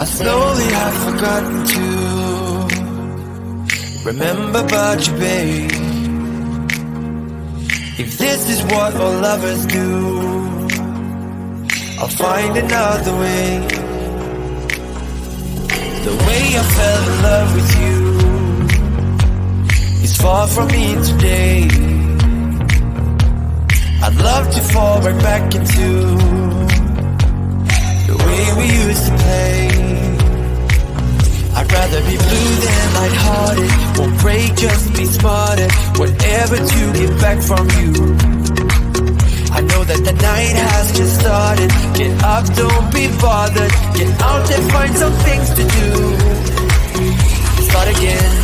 I slowly have forgotten to remember about you, babe. If this is what all lovers do, I'll find another way. The way I fell in love with you is far from me today. I'd love to fall right back into the way we used to play. I'd rather be blue than lighthearted. Won't break, just be smarter. Whatever to get back from you. I know that the night has just started. Get up, don't be bothered. Get out and find some things to do. Start again.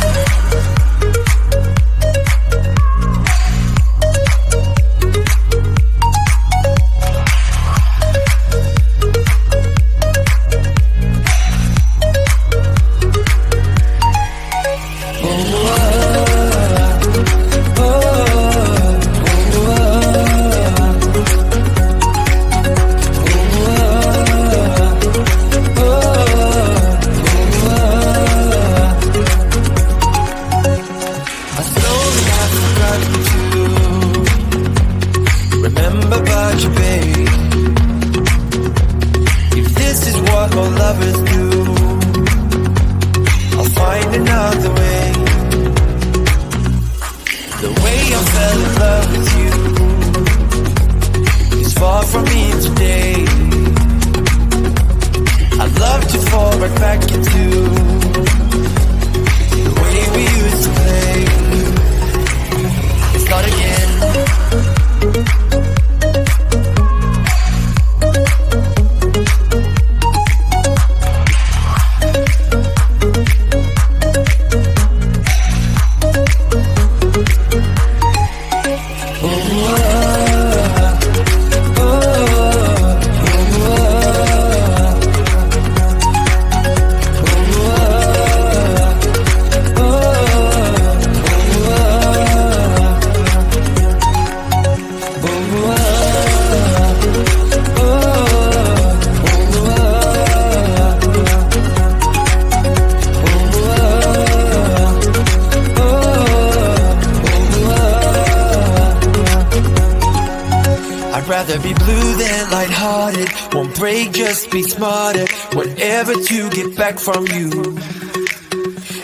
Be blue than lighthearted. Won't break, just be smarter. Whatever to get back from you.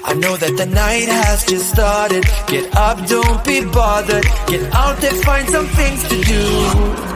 I know that the night has just started. Get up, don't be bothered. Get out and find some things to do.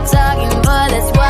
talking, but that's